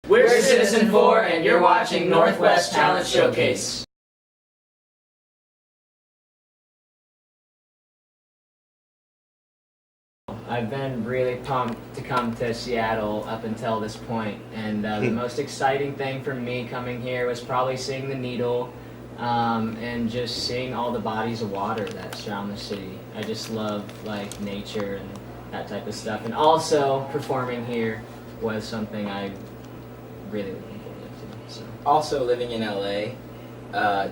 We're Citizen 4, and you're watching Northwest Talent Showcase. I've been really pumped to come to Seattle up until this point, and the most exciting thing for me coming here was probably seeing the Needle and just seeing all the bodies of water that surround the city. I just love like nature and that type of stuff, and also performing here was something I really looking forward to. So. Also living in LA,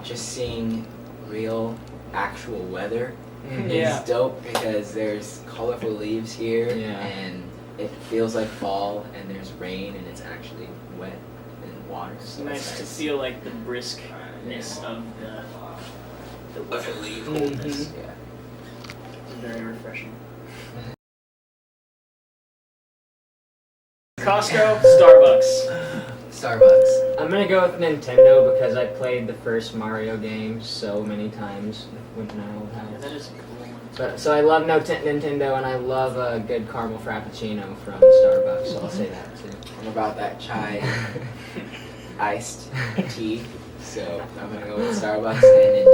just seeing real, actual weather is dope because there's colorful leaves here and it feels like fall and there's rain and it's actually wet and water. So it's nice to feel like the briskness of the coldness. Yeah. It's very refreshing. Costco, Starbucks. I'm gonna go with Nintendo because I played the first Mario game so many times with my old Yeah, house. that is a cool one. But, so I love Nintendo, and I love a good caramel frappuccino from Starbucks, so I'll say that too. I'm about that chai iced tea, so I'm gonna go with Starbucks and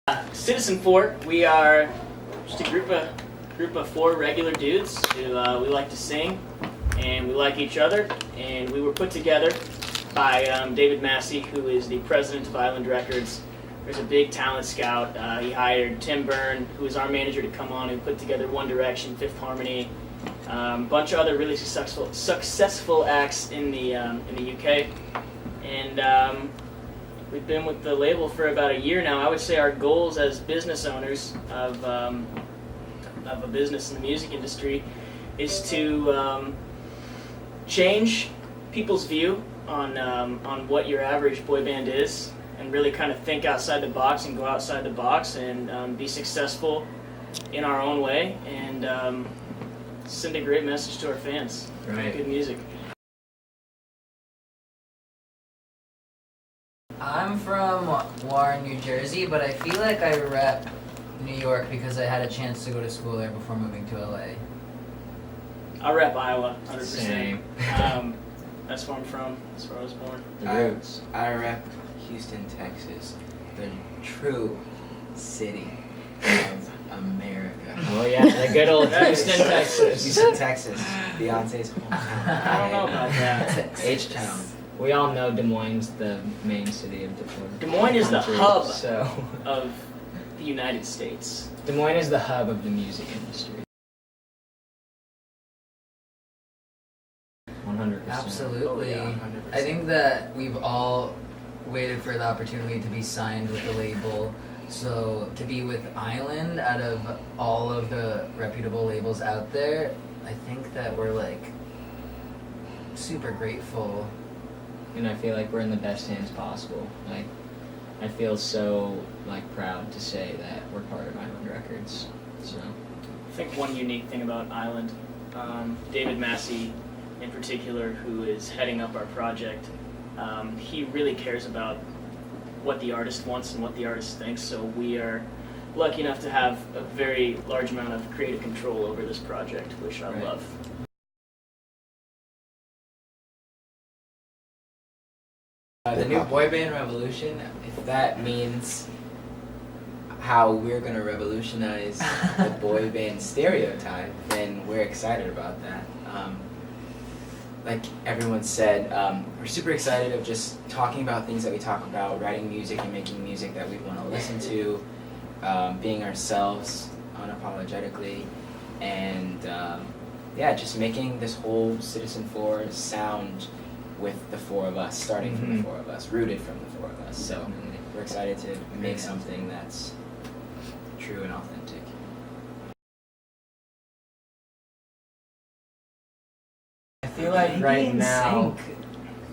Nintendo. Citizen 4, we are just a group of 4 regular dudes who we like to sing and we like each other, and we were put together by David Massey, who is the president of Island Records. There's a big talent scout. He hired Tim Byrne, who is our manager, to come on and put together One Direction, Fifth Harmony, a bunch of other really successful acts in the UK, and we've been with the label for about a year now. I would say our goals as business owners of a business in the music industry is to change people's view on what your average boy band is, and really kind of think outside the box and go outside the box and be successful in our own way and send a great message to our fans. Right. Good music. I'm from Warren, New Jersey, but I feel like I rep New York because I had a chance to go to school there before moving to LA. I rep Iowa, 100%. Same. That's where I'm from. That's where I was born. The roots. I rep Houston, Texas, the true city of America. Oh yeah, the good old Houston, Texas. Houston, Texas. Beyonce's hometown. I don't know about that. H-Town. We all know Des Moines, the main city of Des Moines is the country, hub So of the United States. Des Moines is the hub of the music industry. 100%. Absolutely. Oh, yeah, 100%. I think that we've all waited for the opportunity to be signed with the label. So to be with Island out of all of the reputable labels out there, I think that we're like super grateful. And I feel like we're in the best hands possible. Like, I feel so like proud to say that we're part of Island Records. So I think one unique thing about Island, David Massey in particular, who is heading up our project, he really cares about what the artist wants and what the artist thinks, so we are lucky enough to have a very large amount of creative control over this project, which I love. The new boy band revolution, if that means how we're going to revolutionize the boy band stereotype, then we're excited about that. Like everyone said, we're super excited of just talking about things that we talk about, writing music and making music that we want to listen to, being ourselves unapologetically, and just making this whole Citizen 4 sound with the 4 of us, starting from the 4 of us, rooted from the 4 of us. So we're excited to make something that's true and authentic. I feel like right now,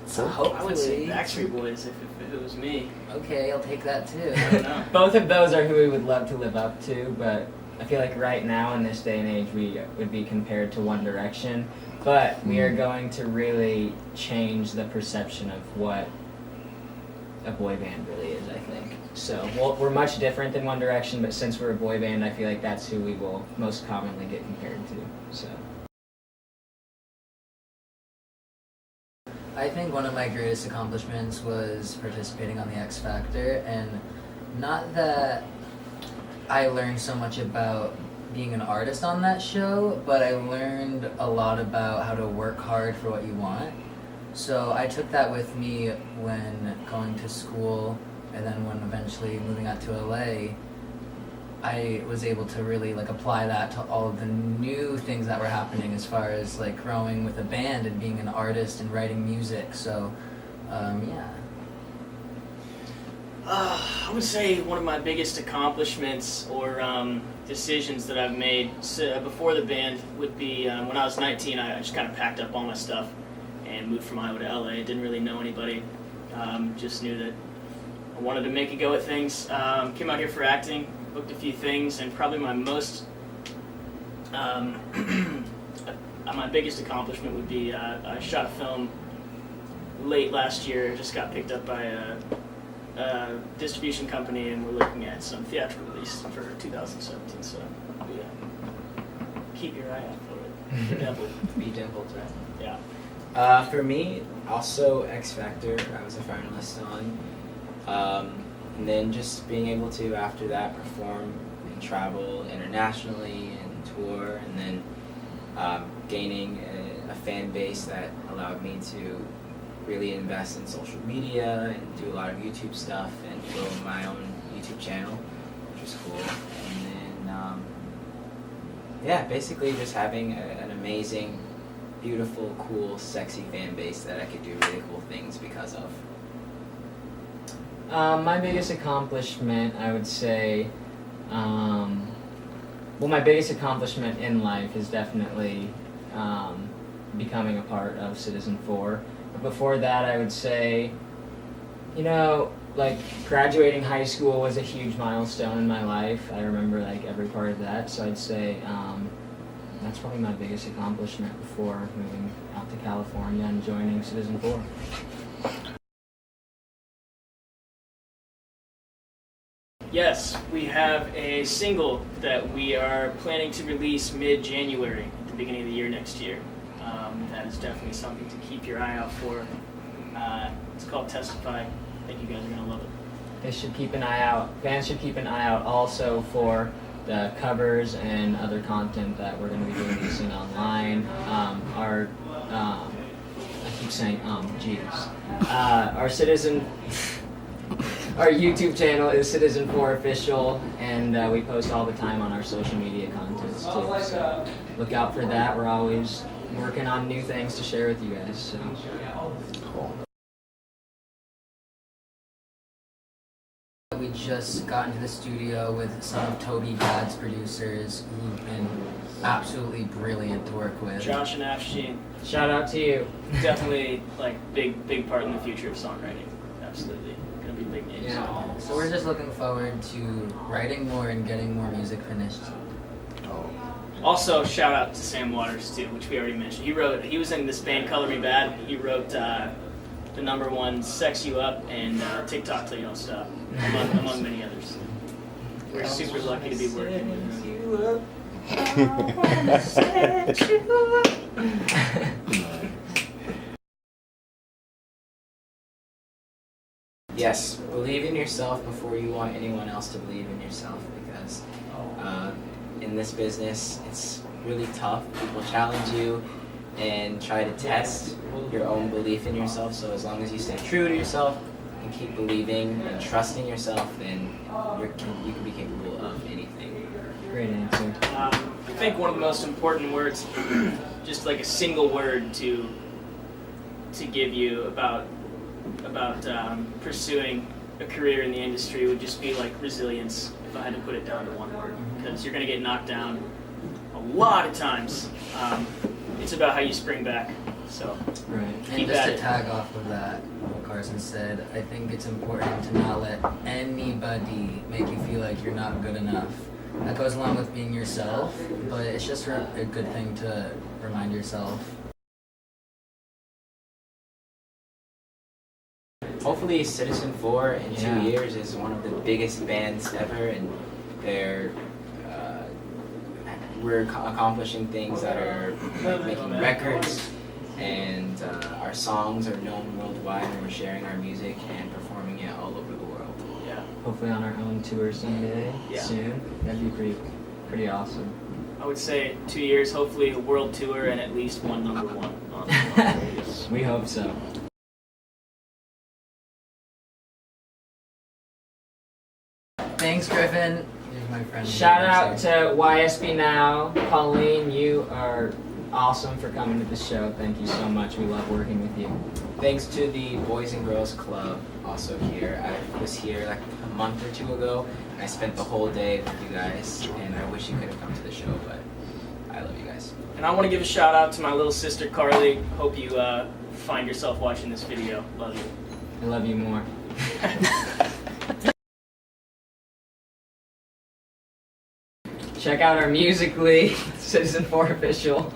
So I would say hopefully. Backstreet Boys if it was me. Okay, I'll take that too. I don't know. both of those are who we would love to live up to, but I feel like right now in this day and age we would be compared to One Direction, but we are going to really change the perception of what a boy band really is, I think. So we're much different than One Direction, but since we're a boy band, I feel like that's who we will most commonly get compared to. So. I think one of my greatest accomplishments was participating on the X Factor, and not that I learned so much about being an artist on that show, but I learned a lot about how to work hard for what you want. So I took that with me when going to school, and then when eventually moving out to LA, I was able to really like apply that to all of the new things that were happening as far as like growing with a band and being an artist and writing music. So, yeah. I would say one of my biggest accomplishments or decisions that I've made before the band would be when I was 19. I just kind of packed up all my stuff and moved from Iowa to LA. Didn't really know anybody. Just knew that I wanted to make a go at things. Came out here for acting, booked a few things, and probably my most my biggest accomplishment would be I shot a film late last year. Just got picked up by a distribution company, and we're looking at some theatrical release for 2017. So keep your eye out for it. Be dimpled. Be dimpled, right? Yeah. For me, also X Factor, I was a finalist on. And then just being able to, after that, perform and travel internationally and tour, and then gaining a fan base that allowed me to really invest in social media and do a lot of YouTube stuff and grow my own YouTube channel, which was cool. And then, yeah, basically just having an amazing, beautiful, cool, sexy fan base that I could do really cool things because of. My biggest accomplishment, I would say, my biggest accomplishment in life is definitely becoming a part of Citizen 4. But before that, I would say, like graduating high school was a huge milestone in my life. I remember like every part of that. So I'd say that's probably my biggest accomplishment before moving out to California and joining Citizen 4. Yes, we have a single that we are planning to release mid-January, at the beginning of the year next year. That is definitely something to keep your eye out for. It's called Testify. I think you guys are going to love it. They should keep an eye out. Fans should keep an eye out also for the covers and other content that we're going to be releasing online. I keep saying Our YouTube channel is Citizen 4 Official, and we post all the time on our social media contents too. So look out for that. We're always working on new things to share with you guys. So. We just got into the studio with some of Toby Dad's producers who've been absolutely brilliant to work with. Josh and Afshin, Shout out to you. definitely like big part in the future of songwriting. Absolutely, gonna be big names. Yeah. So we're just looking forward to writing more and getting more music finished. Also, shout out to Sam Waters too, which we already mentioned. He was in this band Color Me Bad. He wrote the #1 "Sex You Up" and "TikTok Till You Don't Stop," among many others. We're super lucky to be working with him. Yes, believe in yourself before you want anyone else to believe in yourself, because in this business, it's really tough. People challenge you and try to test your own belief in yourself. So as long as you stay true to yourself and keep believing and trusting yourself, then you can be capable of anything. Great answer. I think one of the most important words, just like a single word to give you about pursuing a career in the industry would just be like resilience, if I had to put it down to one word, because you're going to get knocked down a lot of times. It's about how you spring back. So, Right. And just to tag off of that, what Carson said, I think it's important to not let anybody make you feel like you're not good enough. That goes along with being yourself, but it's just a good thing to remind yourself. hopefully Citizen 4 in Yeah. 2 years is one of the biggest bands ever, and they're we're accomplishing things that are like making records, and our songs are known worldwide, and we're sharing our music and performing it all over the world. Yeah. Hopefully on our own tour someday, Yeah. soon. That'd be pretty awesome. I would say 2 years, hopefully a world tour and at least one number one on the radio. We hope so. Thanks, Griffin. Here's my friend. Shout out to YSB Now. Pauline, you are awesome for coming to the show. Thank you so much. We love working with you. Thanks to the Boys and Girls Club also here. I was here like a month or two ago, and I spent the whole day with you guys, and I wish you could have come to the show, but I love you guys. And I want to give a shout out to my little sister Carly. Hope you find yourself watching this video. Love you. I love you more. Check out our Musical.ly, Citizen 4 official.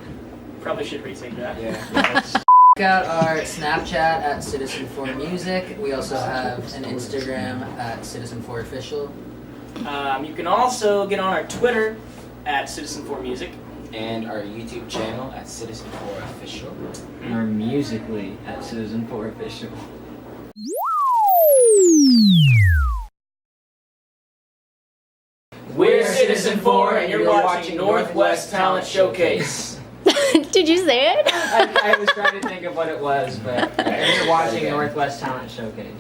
Probably should retake that. Yeah. Check out our Snapchat at Citizen4Music. We also have an Instagram at Citizen4Official. You can also get on our Twitter at Citizen4Music. And our YouTube channel at Citizen 4 Official. And our Musical.ly at Citizen 4 official. We're Citizen 4 and you're watching Northwest Talent Showcase. Did you say it? I was trying to think of what it was, but you're watching Northwest Talent Showcase.